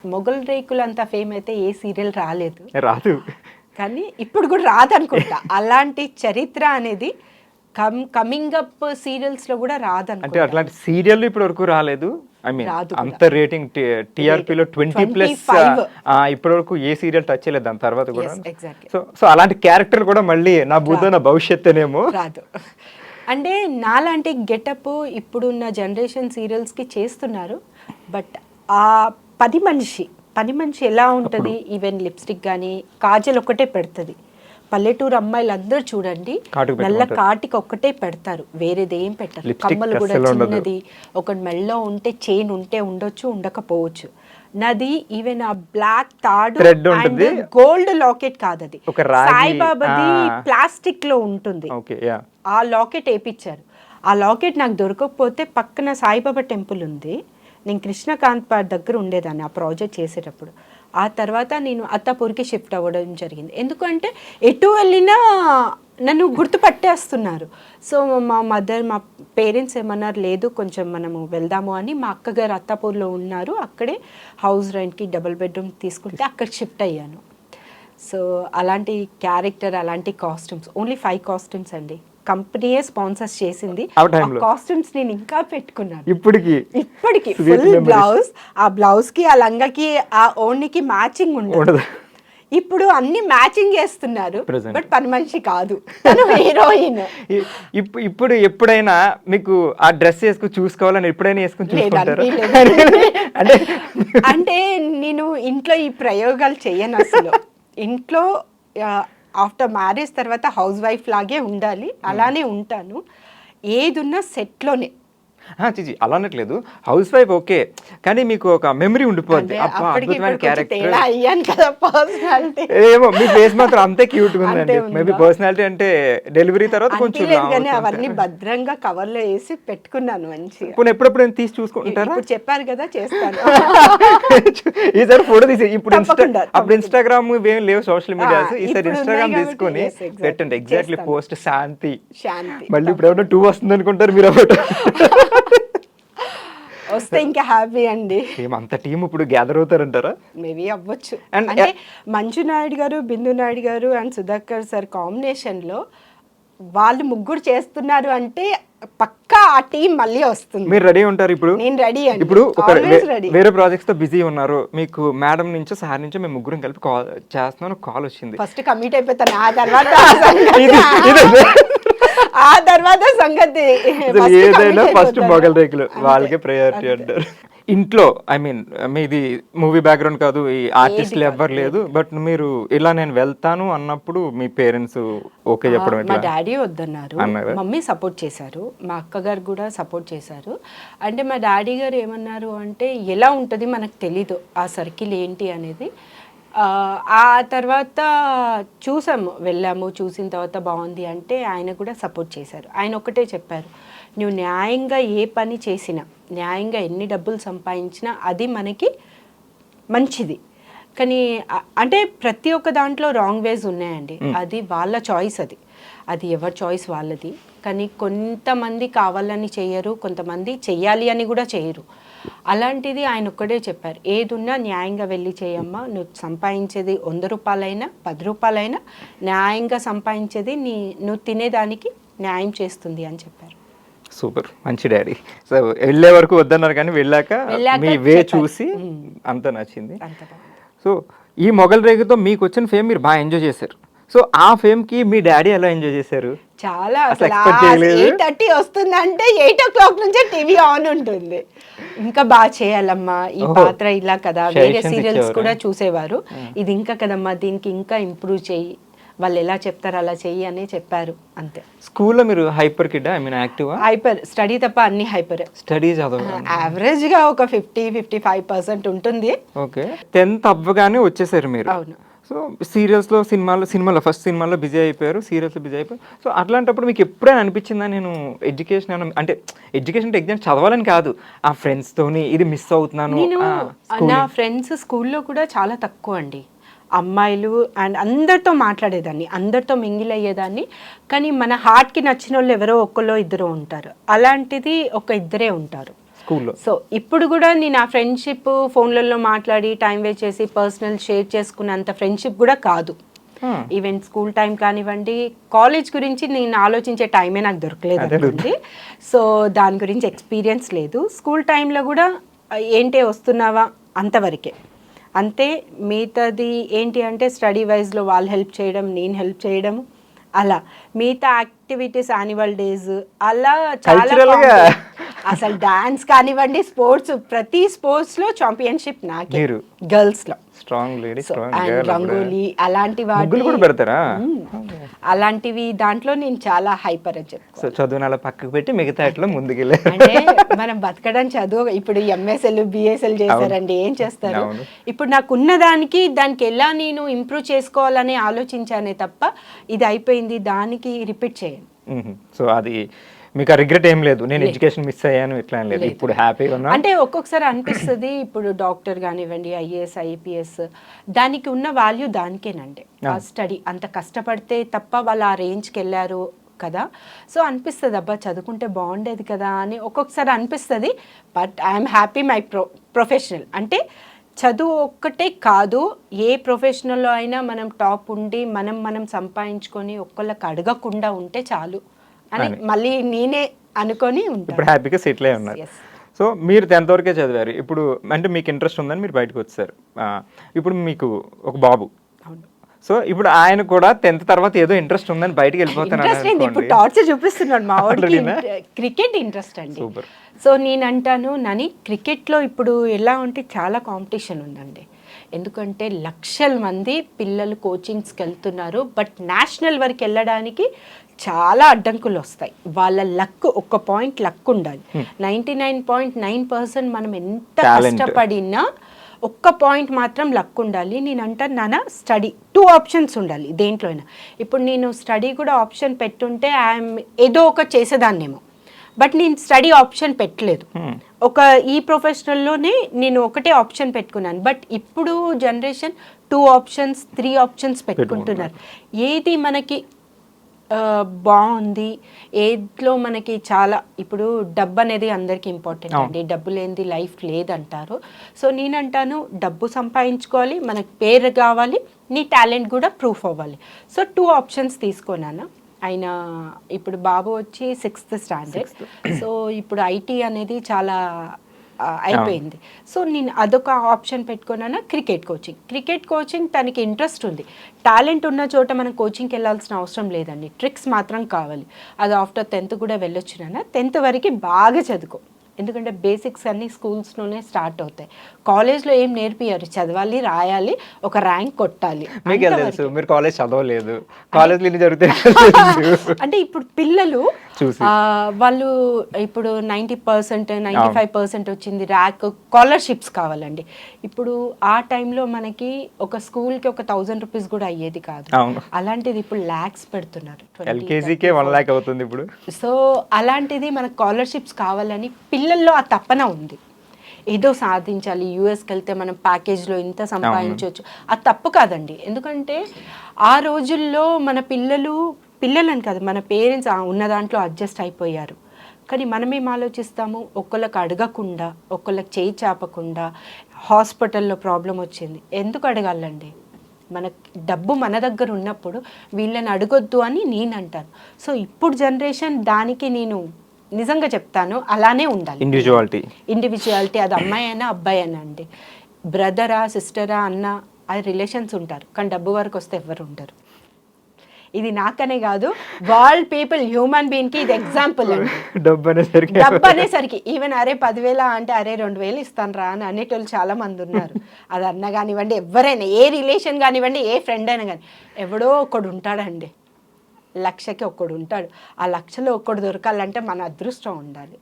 మొగల్ రేకులు అంత ఫేమ్ అయితే ఏ సీరియల్ రాదు కానీ ఇప్పుడు కూడా రాదనుకుంటా. అలాంటి చరిత్ర అనేది కమింగ్ అప్ సీరియల్స్ లో కూడా రాదనుకుంటా. అంటే అట్లాంటి సీరియల్ ఇప్పటి వరకు రాలేదు. ఐ మీన్ అంత రేటింగ్ టీఆర్పీలో 20+ ఇప్పటి వరకు ఏ సీరియల్ టచ్ చేయలేదు దాని తర్వాత కూడా. సో అలాంటి క్యారెక్టర్ కూడా మళ్ళీ నా బుద్ధ నా భవిష్యత్తేనేమో రాదు. అంటే నాలాంటి గెటప్ ఇప్పుడున్న జనరేషన్ సీరియల్స్కి చేస్తున్నారు. బట్ ఆ పని మనిషి ఎలా ఉంటుంది, ఈవెన్ లిప్స్టిక్ కానీ కాజల్ ఒక్కటే పెడుతుంది. పల్లెటూరు అమ్మాయిలు అందరూ చూడండి నల్ల కాటికి ఒక్కటే పెడతారు, వేరేది ఏం పెట్టరు. కమ్మలు కూడా చిన్నది, ఒకటి మెళ్ళలో ఉంటే చైన్ ఉంటే ఉండొచ్చు, ఉండకపోవచ్చు. నాది ఈవెన్ ఆ బ్లాక్ తాడు గోల్డ్ లాకెట్ కాదు, అది సాయిబాబాది ప్లాస్టిక్ లో ఉంటుంది. ఆ లాకెట్ వేయించారు. ఆ లాకెట్ నాకు దొరకకపోతే పక్కన సాయిబాబా టెంపుల్ ఉంది, నేను కృష్ణకాంత్ పార్క్ దగ్గర ఉండేదాన్ని ఆ ప్రాజెక్ట్ చేసేటప్పుడు. ఆ తర్వాత నేను అత్తాపూర్కి షిఫ్ట్ అవ్వడం జరిగింది. ఎందుకంటే ఎటు వెళ్ళినా నన్ను గుర్తుపట్టేస్తున్నారు. సో మా పేరెంట్స్ ఏమన్నారు, లేదు కొంచెం మనము వెళ్దాము అని. మా అక్కగారు అత్తాపూర్లో ఉన్నారు, అక్కడే హౌస్ రెంట్కి డబుల్ బెడ్రూమ్ తీసుకుంటే అక్కడ షిఫ్ట్ అయ్యాను. సో అలాంటి క్యారెక్టర్, అలాంటి కాస్ట్యూమ్స్, ఓన్లీ 5 కాస్ట్యూమ్స్ అండి. కంపెనీయే స్పాన్సర్స్ చేసింది. కాస్ట్యూమ్స్ నేను ఇంకా పెట్టుకున్నాను ఇప్పటికి ఫుల్ బ్లౌజ్, ఆ బ్లౌజ్ కి ఆ లంగాకి ఆ ఓణికి మ్యాచింగ్ ఉండదు. ఇప్పుడు అన్ని మ్యాచింగ్ చేస్తున్నారు, బట్ పని మనిషి కాదు, తను హీరోయిన్. ఇప్పుడు ఎప్పుడైనా మీకు ఆ డ్రెస్ వేసుకుని చూసుకోవాలని ఎప్పుడైనా వేసుకుని అంటే నేను ఇంట్లో ఈ ప్రయోగాలు చెయ్యను అసలు. ఇంట్లో ఆఫ్టర్ మ్యారేజ్ తర్వాత హౌస్ వైఫ్ లాగే ఉండాలి, అలానే ఉంటాను. ఏదున్నా సెట్లోనే. అలానట్లేదు, హౌస్ వైఫ్ ఓకే, కానీ మీకు ఒక మెమరీ ఉండిపోద్ది. ఏమో మీ ఫేస్ మాత్రం అంతే క్యూట్ గా ఉందండి. మేబీ పర్సనాలిటీ అంటే డెలివరీ తర్వాత కొంచెం అవన్నీ భద్రంగా కవర్ లో వేసి పెట్టుకున్నాను మంచిగా. ఇప్పుడు ఎప్పుడప్పుడు తీసి చూసుకుంటారా? చెప్పారు కదా, చేస్తాను. ఈసారి ఫోటో తీసి అప్పుడు ఇన్స్టాగ్రామ్ ఏం లేవు సోషల్ మీడియాస్, ఈసారి ఇన్స్టాగ్రామ్ తీసుకొని పెట్టండి. ఎగ్జాక్ట్లీ పోస్ట్ శాంతి. మళ్ళీ ఇప్పుడు ఏమన్నా 2 వస్తుంది అనుకుంటారు మీరు. వస్తే ఇంకా హ్యాపీ అండి. అంత టీం ఇప్పుడు గ్యాదర్ అవుతారంటారా? మేబీ అవ్వచ్చు. అంటే మంజు నాయుడు గారు, బిందు నాయుడు గారు అండ్ సుధాకర్ సార్ కాంబినేషన్ లో వాళ్ళు ముగ్గురు చేస్తున్నారు అంటే పక్కా ఆ టీం మళ్ళీ వస్తుంది. మీరు రెడీ ఉంటారు ఇప్పుడు? నేను రెడీ అండి. ఇప్పుడు వేరే ప్రాజెక్ట్స్ తో బిజీ ఉన్నారు, మీకు మేడం నుంచో సార్ నుంచో మేము ముగ్గురం కలిపి కాల్ చేస్తున్నాను, కాల్ వచ్చింది. ఫస్ట్ కమిట్ అయిపోతాను, ఆ తర్వాత సంగతి ఏదైనా ఫస్ట్ మొగల్ రేకులు వాళ్ళకే ప్రయారిటీ అంటారు. ఇంట్లో ఐ మీన్ మీది మూవీ బ్యాక్గ్రౌండ్ కాదు, ఈ ఆర్టిస్టులు ఎవ్వరు లేదు, బట్ మీరు ఇలా నేను వెళ్తాను అన్నప్పుడు మీ పేరెంట్స్ ఓకే చెప్పడం? మా డాడీ వద్దన్నారు, మమ్మీ సపోర్ట్ చేశారు, మా అక్కగారు కూడా సపోర్ట్ చేశారు. అంటే మా డాడీ గారు ఏమన్నారు అంటే, ఎలా ఉంటుంది మనకు తెలీదు ఆ సర్కిల్ ఏంటి అనేది. ఆ తర్వాత వెళ్ళాము, చూసిన తర్వాత బాగుంది అంటే ఆయన కూడా సపోర్ట్ చేశారు. ఆయన ఒకటే చెప్పారు, నువ్వు న్యాయంగా ఏ పని చేసినా, న్యాయంగా ఎన్ని డబ్బులు సంపాదించినా అది మనకి మంచిది. కానీ అంటే ప్రతి ఒక్క దాంట్లో రాంగ్ వేస్ ఉన్నాయండి, అది వాళ్ళ చాయిస్, అది ఎవరి చాయిస్ వాళ్ళది. కానీ కొంతమంది కావాలని చెయ్యరు, కొంతమంది చెయ్యాలి అని కూడా చేయరు. అలాంటిది ఆయన ఒక్కడే చెప్పారు, ఏదున్నా న్యాయంగా వెళ్ళి చేయమ్మా, నువ్వు సంపాదించేది 100 రూపాయలైనా 10 రూపాయలైనా న్యాయంగా సంపాదించేది నువ్వు తినేదానికి న్యాయం చేస్తుంది అని చెప్పారు. సూపర్, మంచి డాడీ. సో వెళ్ళే వరకు వద్దన్నారు, కానీ వెళ్ళాక మీ వే చూసి అంత నచ్చింది. సో ఈ మొగల్ రేకుతో మీకు వచ్చిన ఫేమ్ మీరు బాగా ఎంజాయ్ చేశారు. సో ఆ ఫేమ్ కి మీ డాడీ ఎలా ఎంజాయ్ చేశారు? చాలా. 8:30 వస్తుందంటే 8 o'clock నుంచే టీవీ ఆన్ ఉంటుంది. ఇంకా బాగా చేయాలమ్మా, ఈ పాత్ర ఇలా కదా, వేరే సీరియల్స్ కూడా చూసేవారు, ఇది ఇంకా కదమ్మా, దీనికి ఇంకా ఇంప్రూవ్ చెయ్యి, వాళ్ళు ఎలా చెప్తారు అలా చెయ్యి అని చెప్పారు. అంతే. స్కూల్లో మీరు hyper kid? I mean active? Hyper, study తప్ప అన్ని హైపర్. స్టడీ చదువు యావరేజ్ గా ఒక 50-55% ఉంటుంది. ఓకే. 10th అవ్వగానే వచ్చేసారు మీరు? అవును. సో సీరియల్స్లో సినిమాలో ఫస్ట్ సినిమాలో బిజీ అయిపోయారు, సీరియల్స్లో బిజీ అయిపోయారు. సో అట్లాంటప్పుడు మీకు ఎప్పుడైనా అనిపించిందా, నేను ఎడ్యుకేషన్ అంటే ఎగ్జామ్ చదవాలని కాదు, ఆ ఫ్రెండ్స్తోని ఇది మిస్ అవుతున్నాను? నా ఫ్రెండ్స్ స్కూల్లో కూడా చాలా తక్కువ అండి, అమ్మాయిలు అండ్ అందరితో మాట్లాడేదాన్ని, అందరితో మింగిల్ అయ్యేదాన్ని. కానీ మన హార్ట్కి నచ్చిన వాళ్ళు ఎవరో ఒక్కలో ఇద్దరు ఉంటారు, అలాంటిది ఒక ఇద్దరే ఉంటారు. స్కూల్లో. సో ఇప్పుడు కూడా నేను ఆ ఫ్రెండ్షిప్ ఫోన్లలో మాట్లాడి టైం వేస్ట్ చేసి పర్సనల్ షేర్ చేసుకున్నంత ఫ్రెండ్షిప్ కూడా కాదు. ఈవెన్ స్కూల్ టైం కానివ్వండి, కాలేజ్ గురించి నేను ఆలోచించే టైమే నాకు దొరకలేదు అనుకోండి. సో దాని గురించి ఎక్స్పీరియన్స్ లేదు. స్కూల్ టైంలో కూడా ఏంటి వస్తున్నావా అంతవరకే, అంతే. మిగతాది ఏంటి అంటే స్టడీ వైజ్లో వాళ్ళు హెల్ప్ చేయడం, నేను హెల్ప్ చేయడం, అలా మిగతా యాక్టివిటీస్, యాన్యువల్ డేస్ అలా చాలా. అసలు డాన్స్ కానివ్వండి, స్పోర్ట్స్, ప్రతి స్పోర్ట్స్లో ఛాంపియన్షిప్ నాకే గర్ల్స్లో. స్ట్రాంగ్ లేడీ, రంగోలీ అలాంటి ముగ్గులు కూడా పెడతారా? అలాంటివి దాంట్లో నేను చాలా హైపర్ అని చెప్తాను. సో చదువుని అలా పక్కకు పెట్టి మిగతా ఇట్లా ముందుకెళ్ళే అంటే మనం బతకడం చదువు. ఇప్పుడు ఎంఎస్ఎల్ బిఎస్ఎల్ చేశారండి, ఏం చేస్తారు? ఇప్పుడు నాకున్న దానికి ఎలా నేను ఇంప్రూవ్ చేసుకోవాలని ఆలోచించానే తప్ప ఇది అయిపోయింది దానికి రిపీట్ చేయను. సో అది మీకు రిగ్రెట్ ఏం లేదు, నేను ఎడ్యుకేషన్ మిస్ అయ్యాను ఇట్లా లేదు, ఇప్పుడు హ్యాపీగా ఉన్నా? అంటే ఒక్కొక్కసారి అనిపిస్తుంది, ఇప్పుడు డాక్టర్ కానివ్వండి, ఐఏఎస్ ఐపీఎస్, దానికి ఉన్న వాల్యూ దానికేనండి. ఆ స్టడీ అంత కష్టపడితే తప్ప వాళ్ళు ఆ రేంజ్కి వెళ్ళారు కదా. సో అనిపిస్తుంది అబ్బా చదువుకుంటే బాగుండేది కదా అని ఒక్కొక్కసారి అనిపిస్తుంది. But I'm happy my professional. అంటే చదువు ఒక్కటే కాదు, ఏ ప్రొఫెషనల్లో అయినా మనం టాప్ ఉండి మనం సంపాదించుకొని ఒక్కళ్ళకి అడగకుండా ఉంటే చాలు అని మళ్ళీ నేనే అనుకొని ఉంటాను. ఇప్పుడు హ్యాపీగా సెటిల్ అయి ఉన్నారు. సో మీరు 10th వరకే చదివారు. ఇప్పుడు అంటే మీకు ఇంట్రెస్ట్ ఉందని మీరు బయటకు వచ్చారు. ఇప్పుడు మీకు ఒక బాబు. సో ఇప్పుడు ఆయన కూడా 10th తర్వాత ఏదో ఇంట్రెస్ట్ ఉందని బయటకు వెళ్ళిపోతాను. ఇప్పుడు టార్చర్ చూపిస్తున్నాడు మా వాడికి. క్రికెట్ ఇంట్రెస్ట్ అండి. సో నేను అంటాను నాని, క్రికెట్లో ఇప్పుడు ఎలా ఉంటే చాలా కాంపిటీషన్ ఉందండి. ఎందుకంటే లక్షల మంది పిల్లలు కోచింగ్స్కి వెళ్తున్నారు. బట్ నేషనల్ వరకు వెళ్ళడానికి చాలా అడ్డంకులు వస్తాయి. వాళ్ళ లక్, ఒక్క పాయింట్ లక్ ఉండాలి. 99.9% మనం ఎంత కష్టపడినా ఒక్క పాయింట్ మాత్రం లక్ ఉండాలి. నేను అంటాను నాన్న, స్టడీ 2 ఆప్షన్స్ ఉండాలి దేంట్లో అయినా. ఇప్పుడు నేను స్టడీ కూడా ఆప్షన్ పెట్టుంటే ఐఎమ్ ఏదో ఒక చేసేదాన్నేమో. బట్ నేను స్టడీ ఆప్షన్ పెట్టలేదు. ఈ ప్రొఫెషనల్లోనే నేను ఒకటే ఆప్షన్ పెట్టుకున్నాను. బట్ ఇప్పుడు జనరేషన్ 2 ఆప్షన్స్ 3 ఆప్షన్స్ పెట్టుకుంటున్నారు. ఏది మనకి బాగుంది, ఏట్లో మనకి చాలా. ఇప్పుడు డబ్బు అనేది అందరికీ ఇంపార్టెంట్ అండి. డబ్బు లేనిది లైఫ్ లేదంటారు. సో నేనంటాను డబ్బు సంపాదించుకోవాలి, మనకు పేరు కావాలి, నీ టాలెంట్ కూడా ప్రూఫ్ అవ్వాలి. సో 2 ఆప్షన్స్ తీసుకున్నాను. ఆయన ఇప్పుడు బాబు వచ్చి 6th స్టాండర్డ్. సో ఇప్పుడు ఐటీ అనేది చాలా అయిపోయింది. సో నేను అదొక ఆప్షన్ పెట్టుకున్నాను. క్రికెట్ కోచింగ్ తనకి ఇంట్రెస్ట్ ఉంది. టాలెంట్ ఉన్న చోట మనం కోచింగ్కి వెళ్ళాల్సిన అవసరం లేదండి. ట్రిక్స్ మాత్రం కావాలి. అది ఆఫ్టర్ 10th కూడా వెళ్ళొచ్చు నాన్న. 10th వరకు బాగా చదువుకో, ఎందుకంటే బేసిక్స్ అన్నీ స్కూల్స్లోనే స్టార్ట్ అవుతాయి. కాలేజ్లో ఏం నేర్పియారు, చదవాలి, రాయాలి, ఒక ర్యాంక్ కొట్టాలి. మీకు తెలుసు మీరు కాలేజ్ చదవలేదు, కాలేజ్లో ఎన్ని జరుగుతాయి అంటే ఇప్పుడు పిల్లలు వాళ్ళు ఇప్పుడు 90% 95% వచ్చింది, ర్యాంక్, స్కాలర్షిప్స్ కావాలండి. ఇప్పుడు ఆ టైంలో మనకి ఒక స్కూల్కి ఒక 1000 రూపీస్ కూడా అయ్యేది కాదు. అలాంటిది ఇప్పుడు లాక్స్ పెడుతున్నారు. LKGకే 1 lakh అవుతుంది ఇప్పుడు. సో అలాంటిది మనకు స్కాలర్షిప్స్ కావాలని పిల్లల్లో ఆ తపన ఉంది. ఏదో సాధించాలి, యూఎస్కి వెళ్తే మనం ప్యాకేజ్లో ఇంత సంపాదించవచ్చు. అది తప్పు కాదండి. ఎందుకంటే ఆ రోజుల్లో మన పిల్లలని కాదు, మన పేరెంట్స్ ఉన్న దాంట్లో అడ్జస్ట్ అయిపోయారు. కానీ మనమేం ఆలోచిస్తాము, ఒకళ్ళకి అడగకుండా, ఒకళ్ళకి చేయి చాపకుండా. హాస్పిటల్లో ప్రాబ్లం వచ్చింది, ఎందుకు అడగాలండి? మన డబ్బు మన దగ్గర ఉన్నప్పుడు వీళ్ళని అడగొద్దు అని నేను అంటాను. సో ఇప్పుడు జనరేషన్ దానికి నేను నిజంగా చెప్తాను, అలానే ఉండాలి. ఇండివిజువాలిటీ అది అమ్మాయి అయినా అబ్బాయి అయినా అండి. బ్రదరా, సిస్టరా, అన్న, అది రిలేషన్స్ ఉంటారు. కానీ డబ్బు వరకు వస్తే ఎవరు ఉండరు. ఇది నాకనే కాదు, వరల్డ్ పీపుల్, హ్యూమన్ బీయింగ్ కి ఇది ఎగ్జాంపుల్ అండి. డబ్బు అనేసరికి ఈవెన్ అరే 10,000 అంటే అరే 2,000 ఇస్తాను రా అని అనేటోళ్ళు చాలా మంది ఉన్నారు. అది అన్న కానివ్వండి, ఎవరైనా, ఏ రిలేషన్ కానివ్వండి, ఏ ఫ్రెండ్ అయినా కానీ, ఎవడో ఒకడు ఉంటాడండి. 1,00,000కి ఒక్కడు ఉంటాడు. ఆ 1,00,000లో ఒక్కడు దొరకాలంటే మన అదృష్టం ఉండాలి.